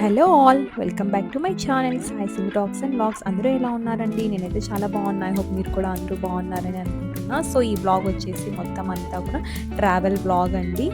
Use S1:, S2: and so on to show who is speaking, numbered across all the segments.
S1: Hello all welcome back to my channel Sai Singh talks and vlogs. అందరూ ఎలా ఉన్నారండి? నేనైతే చాలా బాగున్నా. ఐ హోప్ మీరు కూడా అందరూ బాగున్నారని అనుకుంటున్నా. సో ఈ వ్లాగ్ వచ్చేసి మొత్తం అంతా కూడా ట్రావెల్ వ్లాగ్ అండి.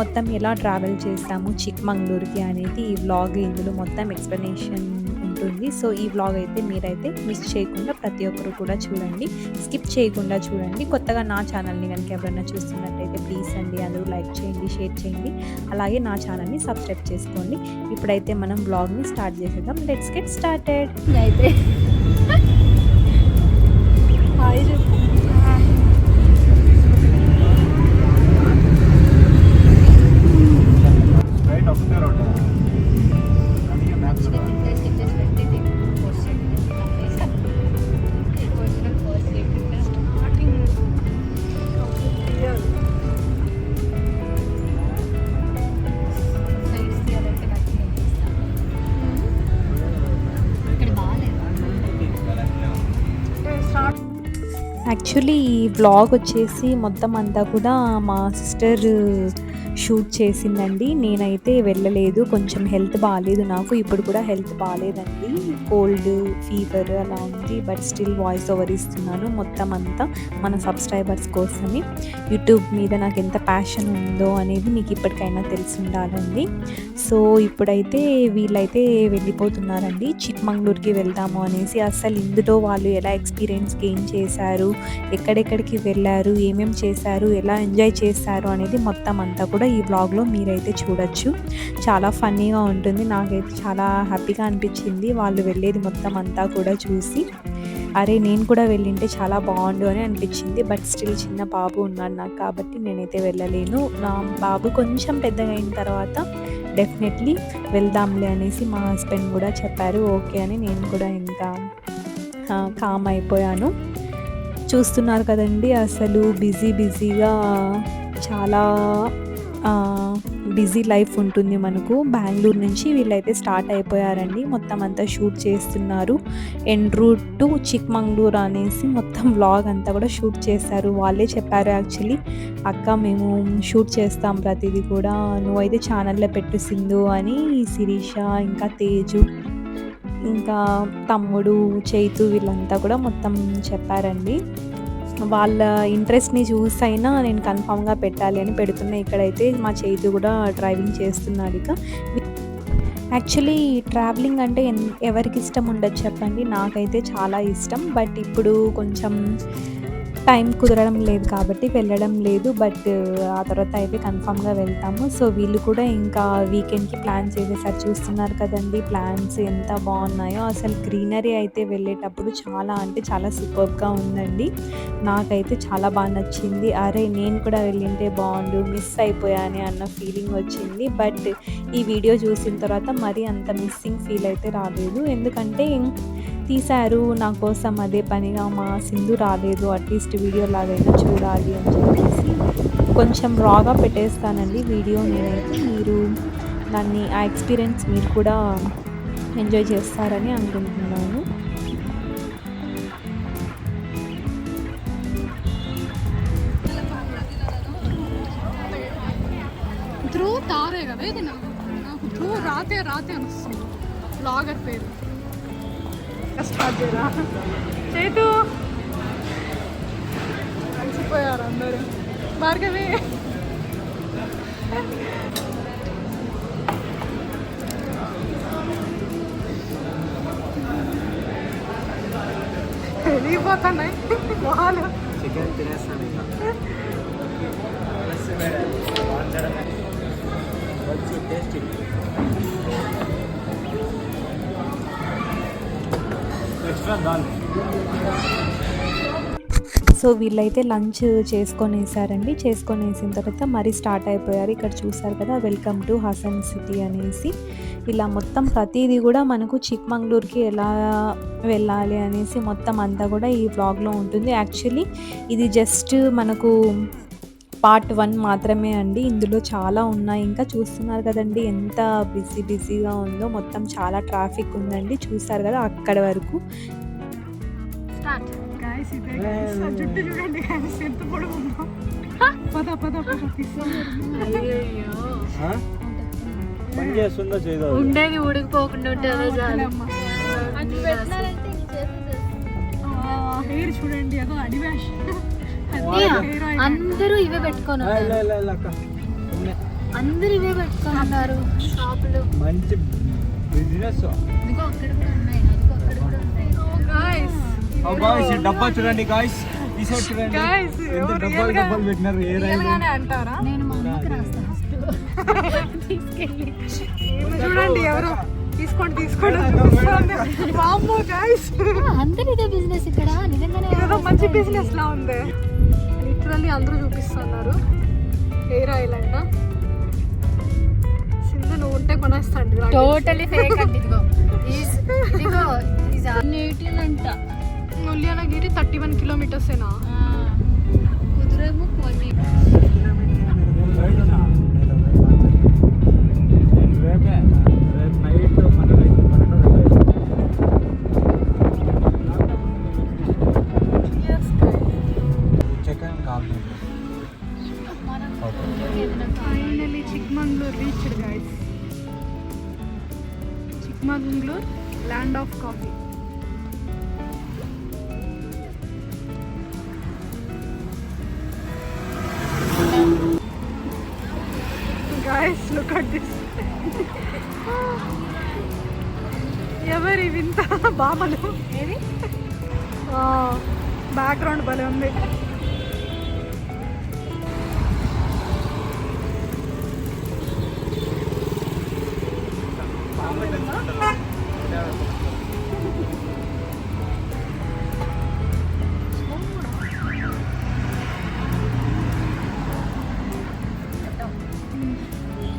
S1: మొత్తం ఎలా ట్రావెల్ చేస్తాము చిక్మంగళూరుకి అనేది ఈ వ్లాగ్, ఇందులో మొత్తం ఎక్స్ప్లెనేషన్ ఉంటుంది. సో ఈ వ్లాగ్ అయితే మీరైతే మిస్ చేయకుండా ప్రతి ఒక్కరు కూడా చూడండి, స్కిప్ చేయకుండా చూడండి. కొత్తగా నా ఛానల్ని కనుక ఎవరైనా చూస్తున్నట్టయితే ప్లీజ్ అండి అందరూ లైక్ చేయండి, షేర్ చేయండి, అలాగే నా ఛానల్ని సబ్స్క్రైబ్ చేసుకోండి. ఇప్పుడైతే మనం వ్లాగ్ని స్టార్ట్ చేసేద్దాం. Let's get started.
S2: అయితే హాయ్ చెప్పు.
S1: యాక్చువల్లీ ఈ వ్లాగ్ వచ్చేసి మొత్తం అంతా కూడా మా సిస్టర్ షూట్ చేసిందండి. నేనైతే వెళ్ళలేదు, కొంచెం హెల్త్ బాగాలేదు నాకు. ఇప్పుడు కూడా హెల్త్ బాగాలేదండి, కోల్డ్ ఫీవర్ అలా ఉంది. బట్ స్టిల్ వాయిస్ ఓవర్ ఇస్తున్నాను మొత్తం అంతా మన సబ్స్క్రైబర్స్ కోసమే. యూట్యూబ్ మీద నాకు ఎంత ప్యాషన్ ఉందో అనేది మీకు ఇప్పటికైనా తెలిసి ఉండాలండి. సో ఇప్పుడైతే వీళ్ళైతే వెళ్ళిపోతున్నారండి, చిక్మంగళూరుకి వెళ్దాము అనేసి. అసలు ఇందులో వాళ్ళు ఎలా ఎక్స్పీరియన్స్ గెయిన్ చేశారు, ఎక్కడెక్కడికి వెళ్ళారు, ఏమేమి చేశారు, ఎలా ఎంజాయ్ చేశారు అనేది మొత్తం అంతా కూడా ఈ వ్లాగ్లో మీరైతే చూడొచ్చు. చాలా ఫన్నీగా ఉంటుంది. నాకైతే చాలా హ్యాపీగా అనిపించింది వాళ్ళు వెళ్ళేది మొత్తం అంతా కూడా చూసి. అరే నేను కూడా వెళ్ళింటే చాలా బాగుండు అని అనిపించింది. బట్ స్టిల్ చిన్న బాబు ఉన్నాడు నాకు, కాబట్టి నేనైతే వెళ్ళలేను. నా బాబు కొంచెం పెద్దగా అయిన తర్వాత డెఫినెట్లీ వెళ్దాంలే అనేసి మా హస్బెండ్ కూడా చెప్పారు. ఓకే అని నేను కూడా ఇంకా కామ్ అయిపోయాను. చూస్తున్నారు కదండి, అసలు బిజీగా చాలా బిజీ లైఫ్ ఉంటుంది మనకు. బెంగళూరు నుంచి వీళ్ళైతే స్టార్ట్ అయిపోయారండి, మొత్తం అంతా షూట్ చేస్తున్నారు. ఎన్ రూట్ టు చిక్మంగళూరు అనేసి మొత్తం వ్లాగ్ అంతా కూడా షూట్ చేశారు. వాళ్ళే చెప్పారు యాక్చువల్లీ, అక్క మేము షూట్ చేస్తాం ప్రతిదీ కూడా, నువ్వైతే ఛానల్లో పెట్టు సింధు అని శిరీష, ఇంకా తేజు, ఇంకా తమ్ముడు చైతు వీళ్ళంతా కూడా మొత్తం చెప్పారండి. వాళ్ళ ఇంట్రెస్ట్ని చూసైనా నేను కన్ఫామ్గా పెట్టాలి అని పెడుతున్నా. ఇక్కడైతే మా చైతు కూడా డ్రైవింగ్ చేస్తున్నాడు. ఇక యాక్చువల్లీ ట్రావెలింగ్ అంటే ఎవరికి ఇష్టం ఉండదు చెప్పండి, నాకైతే చాలా ఇష్టం. బట్ ఇప్పుడు కొంచెం టైం కుదరడం లేదు కాబట్టి వెళ్ళడం లేదు. బట్ ఆ తర్వాత అయితే కన్ఫామ్గా వెళ్తాము. సో వీళ్ళు కూడా ఇంకా వీకెండ్కి ప్లాన్ చేసేసారు. చూస్తున్నారు కదండి ప్లాన్స్ ఎంత బాగున్నాయో. అసలు గ్రీనరీ అయితే వెళ్ళేటప్పుడు చాలా అంటే చాలా సూపర్గా ఉందండి. నాకైతే చాలా బాగా నచ్చింది. అరే నేను కూడా వెళ్ళింటే బాగుండు, మిస్ అయిపోయానే అన్న ఫీలింగ్ వచ్చింది. బట్ ఈ వీడియో చూసిన తర్వాత మరీ అంత మిస్సింగ్ ఫీల్ అయితే రాలేదు. ఎందుకంటే తీశారు నా కోసం అదే పనిగా. మా సింధు రాలేదు, అట్లీస్ట్ వీడియో లాగైనా చూడాలి అని చెప్పేసి కొంచెం రాగా పెట్టేస్తానండి వీడియో నేనైతే. మీరు దాన్ని ఆ ఎక్స్పీరియన్స్ మీరు కూడా ఎంజాయ్ చేస్తారని అనుకుంటున్నాను.
S2: ధ్రువ తారే కదా ఇది, నాకు ధ్రువ రాతే అని వస్తుంది బ్లాగర్ పేరు. చేతు కలిసిపోయారు అందరూ. భార్గవి వెళ్ళిపోతున్నాయి వాళ్ళు.
S3: చికెన్ తినేస్తాను వచ్చి టేస్టీ.
S1: సో వీళ్ళైతే లంచ్ చేసుకొని వేసారండి. చేసుకొని వేసిన తర్వాత మరీ స్టార్ట్ అయిపోయారు. ఇక్కడ చూసారు కదా, వెల్కమ్ టు హసన్ సిటీ అనేసి. ఇలా మొత్తం ప్రతిదీ కూడా మనకు చిక్మంగళూరుకి ఎలా వెళ్ళాలి అనేసి మొత్తం అంతా కూడా ఈ వ్లాగ్లో ఉంటుంది. యాక్చువల్లీ ఇది జస్ట్ మనకు పార్ట్ 1 మాత్రమే అండి, ఇందులో చాలా ఉన్నాయి. ఇంకా చూస్తున్నారు కదండి ఎంత బిజీగా ఉందో. మొత్తం చాలా ట్రాఫిక్ ఉందండి, చూసారు కదా అక్కడ వరకు.
S2: జుట్టు చూడండి ఎంత పొడుగుందో. పద
S3: పని చేస్తుందో చేయదో
S4: ఉండేది ఊడికిపోకుండా ఉంటుందో చాలు.
S2: హెయిర్ చూడండి అదో అడివాష్
S4: అందరూ ఇవే పెట్టుకొని అందరూ ఇవే పెట్టుకొని ఉన్నారు షాపులు.
S3: మంచి బిజినెస్.
S4: ఇదిగో అక్కడ కూడా ఉన్నాయి, అదిగో అక్కడ కూడా ఉన్నాయి.
S3: డబ్బా చూడండి గాయ్స్, ఈ సైడ్ చూడండి ఎంత డబ్బాలు పెట్టినారు. ఏ రైలు
S2: అంటారా?
S4: నేను మా అమ్మకి రాస్తా తీసుకెళ్ళి.
S2: చూడండి ఎవరో తీసుకోండి వామ్మో గైస్,
S4: అందరూ ఇదే బిజినెస్ ఇక్కడ. నిజంగానే
S2: ఏదో మంచి బిజినెస్ లా ఉంది. లిటరల్లీ అందరూ చూపిస్తున్నారు. హెయిర్ ఆయిల్ అంట. సింధు నువ్వు ఉంటే కొనేస్తాండి.
S4: టోటలీ ఫేక్ అండి. ఇదిగో ఇదిగో ఇది 18 అంట.
S2: ముల్యానగిరి 31 కిలోమీటర్స్ ఏనా?
S4: కుదురేమో 40.
S2: Finally Chikmagalur reached guys. Chikmagalur land of coffee. Guys, look at this. ఎవరి వింత బామలు.
S4: ఏది
S2: బ్యాక్గ్రౌండ్ భలే ఉంది.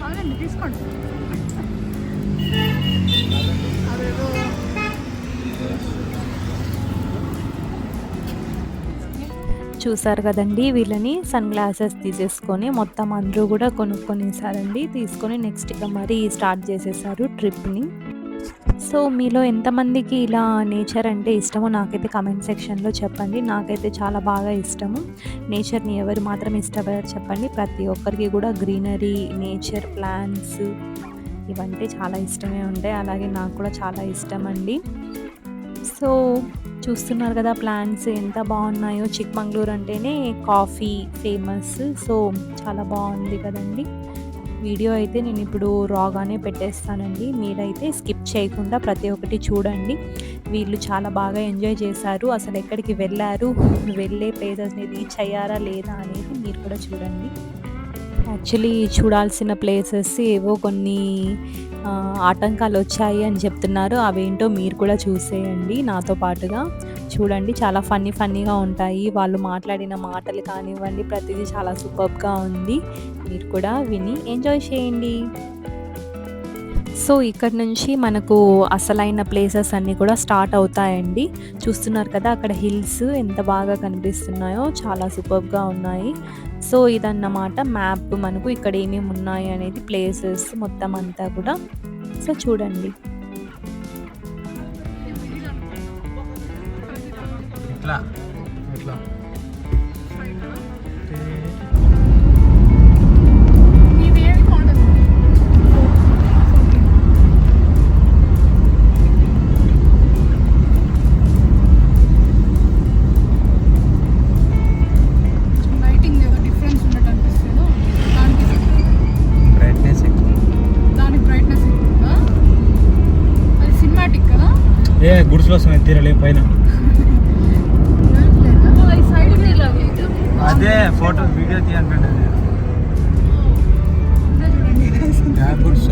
S2: అవునండి తీసుకోండి. అదేదో
S1: చూసారు కదండి, వీళ్ళని సన్ గ్లాసెస్ తీసేసుకొని మొత్తం అందరూ కూడా కొనుక్కొనేసారండి. తీసుకొని నెక్స్ట్ ఇక మరీ స్టార్ట్ చేసేసారు ట్రిప్ని. సో మీలో ఎంతమందికి ఇలా నేచర్ అంటే ఇష్టమో నాకైతే కమెంట్ సెక్షన్లో చెప్పండి. నాకైతే చాలా బాగా ఇష్టము. నేచర్ని ఎవరు మాత్రం ఇష్టపడారు చెప్పండి. ప్రతి ఒక్కరికి కూడా గ్రీనరీ, నేచర్, ప్లాంట్స్ ఇవంటే చాలా ఇష్టమే ఉంటాయి. అలాగే నాకు కూడా చాలా ఇష్టం అండి. సో చూస్తున్నారు కదా ప్లాంట్స్ ఎంత బాగున్నాయో. చిక్మంగళూరు అంటేనే కాఫీ ఫేమస్. సో చాలా బాగుంది కదండి. వీడియో అయితే నేను ఇప్పుడు రాగానే పెట్టేస్తానండి. మీరైతే స్కిప్ చేయకుండా ప్రతి ఒక్కటి చూడండి. వీళ్ళు చాలా బాగా ఎంజాయ్ చేశారు. అసలు ఎక్కడికి వెళ్ళారు, వెళ్ళే ప్లేసెస్ని రీచ్ అయ్యారా లేదా అనేది మీరు కూడా చూడండి. యాక్చువల్లీ చూడాల్సిన ప్లేసెస్ ఏవో కొన్ని ఆటంకాలు వచ్చాయి అని చెప్తున్నారు. అవేంటో మీరు కూడా చూసేయండి నాతో పాటుగా. చూడండి, చాలా ఫన్నీగా ఉంటాయి. వాళ్ళు మాట్లాడిన మాటలు కానివ్వండి, ప్రతిదీ చాలా సూపర్గా ఉంది. మీరు కూడా విని ఎంజాయ్ చేయండి. సో ఇక్కడ నుంచి మనకు అసలైన ప్లేసెస్ అన్నీ కూడా స్టార్ట్ అవుతాయండి. చూస్తున్నారు కదా అక్కడ హిల్స్ ఎంత బాగా కనిపిస్తున్నాయో, చాలా సూపర్గా ఉన్నాయి. సో ఇదన్నమాట మ్యాప్. మనకు ఇక్కడ ఏమేమి ఉన్నాయి అనేది ప్లేసెస్ మొత్తం అంతా కూడా. సో చూడండి.
S3: గుడ్స్ కోసం తీరలే పైన అదే ఫోటో వీడియో తీయాలంటే గుడ్స్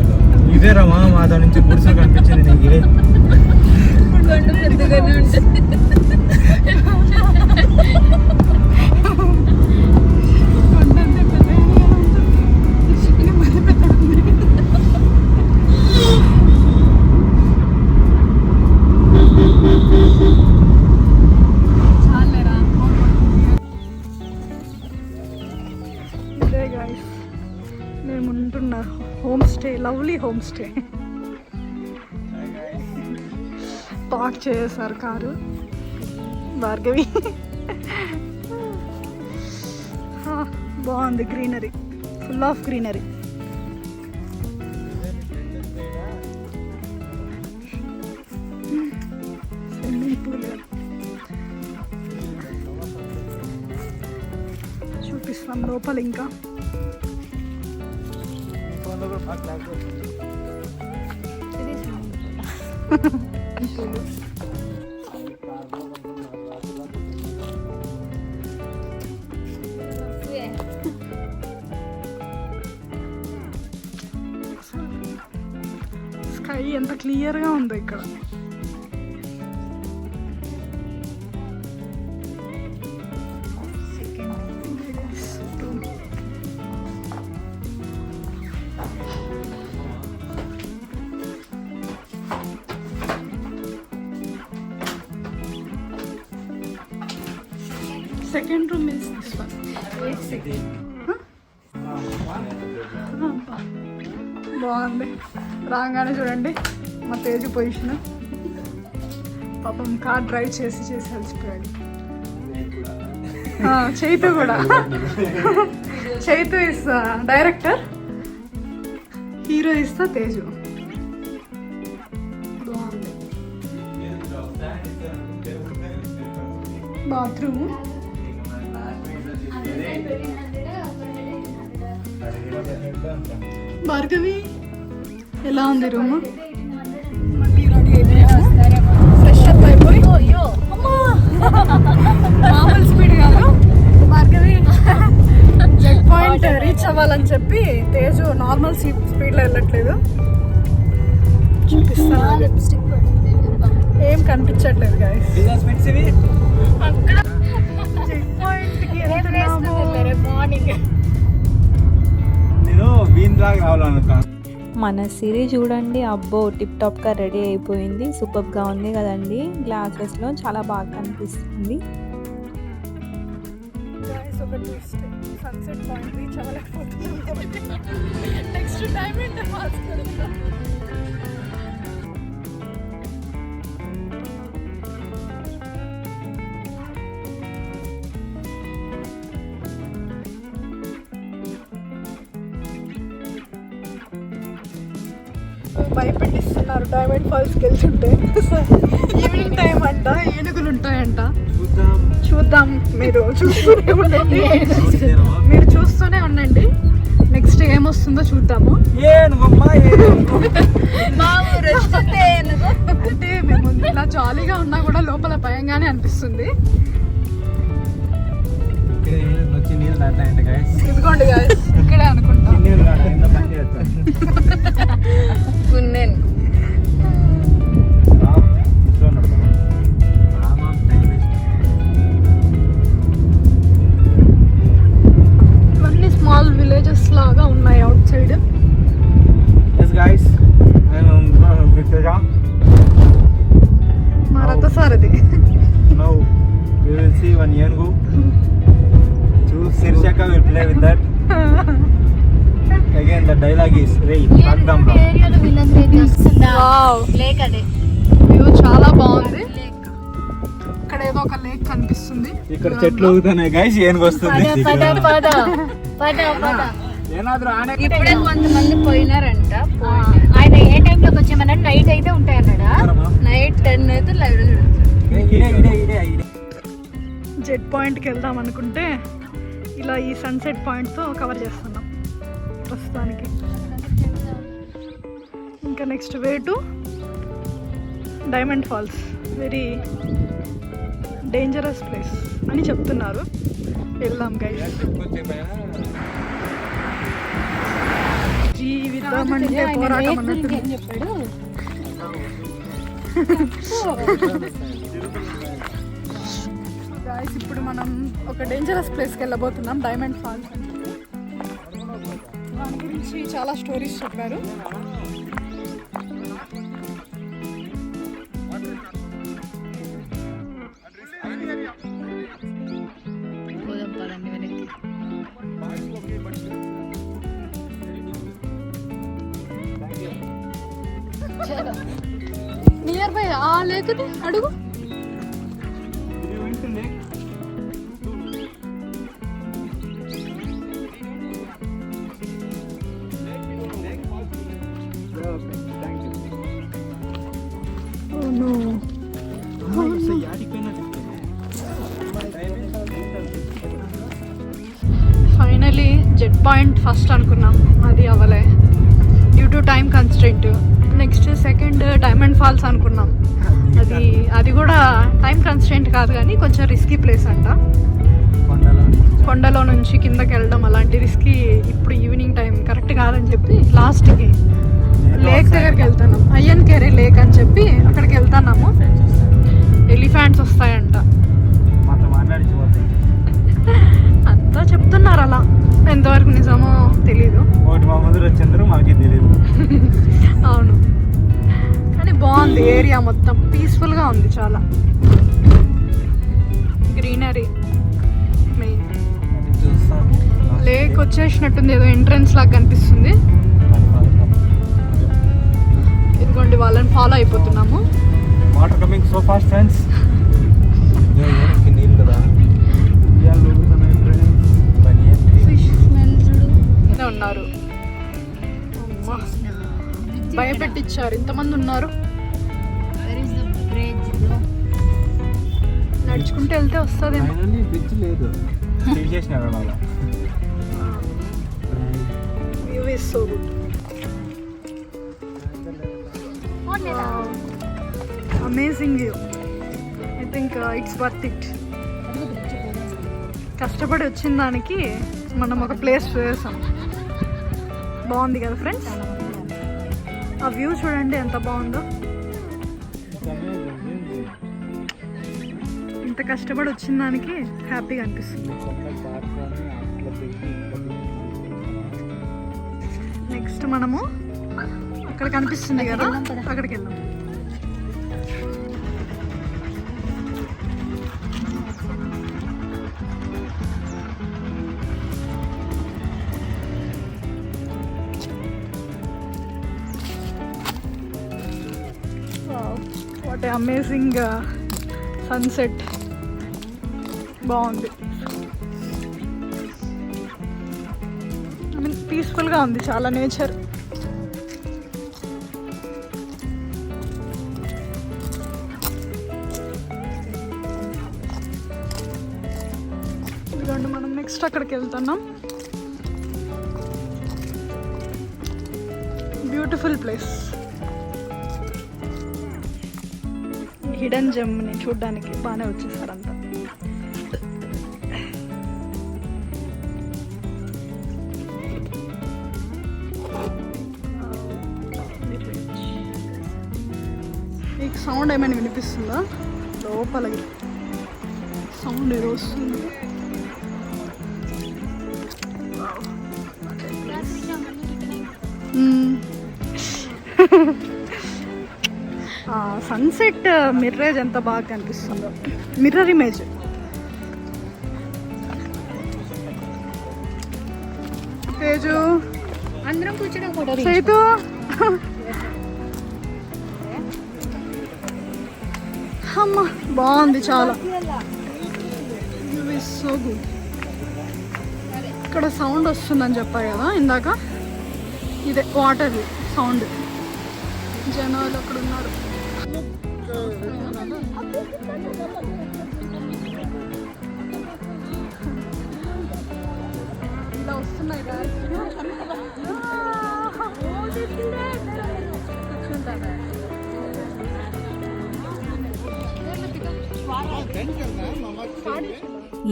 S3: ఇదే రమా మా దాని నుంచి గుడ్స్ కనిపించింది నీకు.
S2: మేము ఉంటున్న home stay, lovely home stay. Park చేశారు కారు. భార్గవి బాగుంది. Greenery, full of greenery. ఎప్పుడు లేదు. చూపిస్తాం లోపల ఇంకా. స్కై ఎంత క్లియర్గా ఉందో ఇక్కడ. Second room is this one. బాగుంది. రాగానే చూడండి మా తేజు పొజిషన్. పాపం కార్ డ్రైవ్ చేసి చేసి అలసిపోయాడు. చైతు కూడా. చైతు ఇస్ డైరెక్టర్, హీరో ఇస్తా తేజు. బాగుంది. బాత్రూమ్. భార్గవి ఎలా ఉంది రూమ్? ఫ్రెష్ అప్ అయిపోయి మామూలు స్పీడ్ కాదు భార్గవి. జెట్ పాయింట్ రీచ్ అవ్వాలని చెప్పి తేజు నార్మల్ స్పీడ్లో వెళ్ళట్లేదు. చూపిస్తాను. ఏం కనిపించట్లేదు గాయస్. జెట్ పాయింట్కి
S4: మార్నింగ్
S1: మన సిరి చూడండి, అబ్బో టిప్ టాప్గా రెడీ అయిపోయింది. సూపర్గా ఉంది కదండి. గ్లాసెస్లో చాలా బాగా కనిపిస్తుంది.
S2: సన్సెట్ పాయింట్ రీచ్ అవ్వలేకపోతున్నాం కాబట్టి నెక్స్ట్ టైం ఏంటో మార్చుకుంటాం. భయపెట్టిస్తున్నారు డైమండ్ ఫాల్స్కి వెళ్తుంటే. ఈవినింగ్ టైం అంట, ఏనుగులు ఉంటాయంట. చూద్దాం. మీరు చూస్తూనే ఉండండి. మీరు చూస్తూనే ఉండండి. నెక్స్ట్ ఏమొస్తుందో చూద్దాము. అంటే మేము ఇలా జాలీగా ఉన్నా కూడా లోపల భయంగానే అనిపిస్తుంది. ఇదిగోండి guys, ఇక్కడే అనుకుంటా. ఇవన్నీ స్మాల్ విలేజెస్ లాగా ఉన్నాయి అవుట్ సైడ్. మా రథసారథి.
S3: Shirshaka will play with that. Again, the dialogue is rain.
S4: ఏరియాలో వీళ్ళందరూ ఏం చేస్తుందా? లేక్ అదే
S2: వ్యూ చాలా బాగుంది. ఇక్కడ ఏదో ఒక లేక్ కనిపిస్తుంది.
S3: ఇక్కడ చెట్లు ఊగుతున్నాయి గైస్. ఏనుగు వస్తుంది.
S4: ఇప్పుడే కొంతమంది పోయినారంట. ఆయన ఏ టైంలోకి వచ్చామన్నాడు? నైట్ అయితే ఉంటాయన్నాడా? నైట్ 10 అయితే లైవ్ లో చూడొచ్చు.
S2: జెట్ పాయింట్కి వెళ్దాం అనుకుంటే ఇలా ఈ సన్సెట్ పాయింట్తో కవర్ చేస్తున్నాం ప్రస్తుతానికి. ఇంకా next way to Diamond Falls. Very dangerous place అని చెప్తున్నారు. వెళ్దాం గైస్. జీవితం అంటే పోరాటం అన్నట్టు. గాయ్స్, ఇప్పుడు మనం ఒక డేంజరస్ ప్లేస్కి వెళ్ళబోతున్నాం, డైమండ్ ఫాల్స్ అని చెప్పి. దాని గురించి చాలా స్టోరీస్ చెప్పారు. నియర్ బై ఆ లేకది అడుగు. జెట్ పాయింట్ ఫస్ట్ అనుకున్నాం, అది అవ్వలే due to time constraint. Next second diamond falls అనుకున్నాం, అది కూడా టైం కన్స్ట్రెంట్ కాదు కానీ కొంచెం రిస్కీ ప్లేస్ అంట. కొండలో నుంచి కిందకి వెళ్ళడం అలాంటి రిస్కీ ఇప్పుడు ఈవినింగ్ టైం కరెక్ట్ కాదని చెప్పి లాస్ట్కి లేక్ దగ్గరికి వెళ్తున్నాం. అయ్యన్ కేరే లేక్ అని చెప్పి అక్కడికి వెళ్తున్నాము. ఎలిఫెంట్స్ వస్తాయంట అంతా చెప్తున్నారు, అలా ఎంతవరకు నిజమో తెలీదు. అవును, కానీ బాగుంది ఏరియా మొత్తం పీస్ఫుల్గా ఉంది, చాలా గ్రీనరీ. మెయిన్ లేక్ వచ్చేసినట్టుంది, ఏదో ఎంట్రన్స్ లాగా కనిపిస్తుంది. ఇదిగోండి వాళ్ళని ఫాలో అయిపోతున్నాము.
S3: Water coming so fast friends. నీళ్ళు కదా
S4: ఫిష్ స్మెల్ చూడు.
S2: ఇలా ఉన్నారు, అమ్మా, భయపెట్టించారు, ఇంతమంది ఉన్నారు.
S4: Where is the bridge, bro?
S2: నడుచుకుంటూ వెళ్తే వస్తుందేమో.
S3: బ్రిడ్జ్ లేదు, చేసినారు అలా.
S2: View is so good. Amazing view. I think it's worth it. కష్టపడి వచ్చిన దానికి మనం ఒక ప్లేస్ చూసాం. బాగుంది కదా ఫ్రెండ్స్, ఆ వ్యూ చూడండి ఎంత బాగుందో. ఇంత కష్టపడి వచ్చిన దానికి హ్యాపీగా అనిపిస్తుంది. నెక్స్ట్ మనము అక్కడ కనిపిస్తుంది కదా, అక్కడికి వెళ్దాం. వాట్ అమేజింగ్ సన్సెట్, బాగుంది. ఐ మీన్ పీస్ఫుల్గా ఉంది చాలా, నేచర్. ఇదిగోండి మనం నెక్స్ట్ అక్కడికి వెళ్తున్నాం. Beautiful place. హిడెన్ జెమ్ని చూడడానికి బాగానే వచ్చేసారంతా. మీకు సౌండ్ ఏమైనా వినిపిస్తుందా? లోపలికి సౌండ్ ఏదో వస్తుంది. సన్సెట్ మిర్రేజ్ ఎంత బాగా కనిపిస్తుందో, మిర్రర్ ఇమేజ్. తేజు,
S4: అందరం కూర్చొని ఫోటో
S2: సైతు, అమ్మ బాగుంది చాలా. So good. ఇక్కడ సౌండ్ వస్తుందని చెప్పా కదా ఇందాక, ఇదే వాటర్ సౌండ్. జనాలు అక్కడ ఉన్నారు. ఇలా వస్తున్నాయి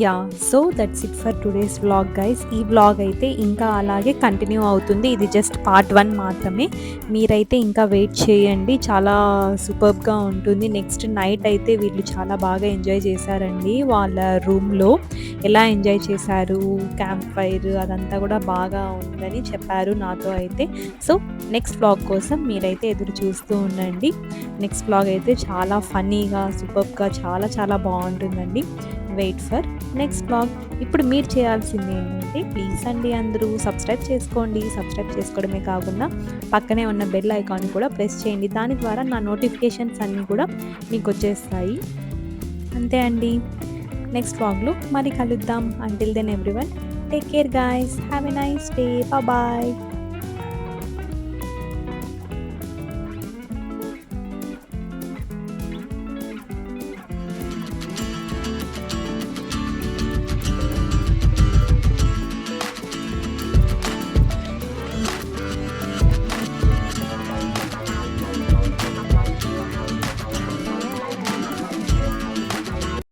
S1: yeah, so that's it for today's vlog guys. ఈ వ్లాగ్ అయితే ఇంకా అలాగే కంటిన్యూ అవుతుంది. ఇది జస్ట్ పార్ట్ 1 మాత్రమే. మీరైతే ఇంకా వెయిట్ చేయండి, చాలా సూపర్బ్గా ఉంటుంది. నెక్స్ట్ నైట్ అయితే వీళ్ళు చాలా బాగా ఎంజాయ్ చేశారండి. వాళ్ళ రూమ్లో ఎలా ఎంజాయ్ చేశారు, క్యాంప్ ఫైర్ అదంతా కూడా బాగా ఉందని చెప్పారు నాతో అయితే. సో నెక్స్ట్ వ్లాగ్ కోసం మీరైతే ఎదురు చూస్తూ ఉండండి. నెక్స్ట్ వ్లాగ్ అయితే చాలా ఫన్నీగా సూపర్గా చాలా చాలా బాగుంటుందండి. Wait for next vlog. ఇప్పుడు మీరు చేయాల్సింది ఏంటంటే ప్లీజ్ అండి అందరూ సబ్స్క్రైబ్ చేసుకోండి. సబ్స్క్రైబ్ చేసుకోవడమే కాకుండా పక్కనే ఉన్న బెల్ ఐకాన్ కూడా ప్రెస్ చేయండి. దాని ద్వారా నా నోటిఫికేషన్స్ అన్నీ కూడా మీకు వచ్చేస్తాయి. అంతే అండి, నెక్స్ట్ వ్లాగ్లో మరి కలుద్దాం. Until then everyone, take care guys, have a nice day, bye.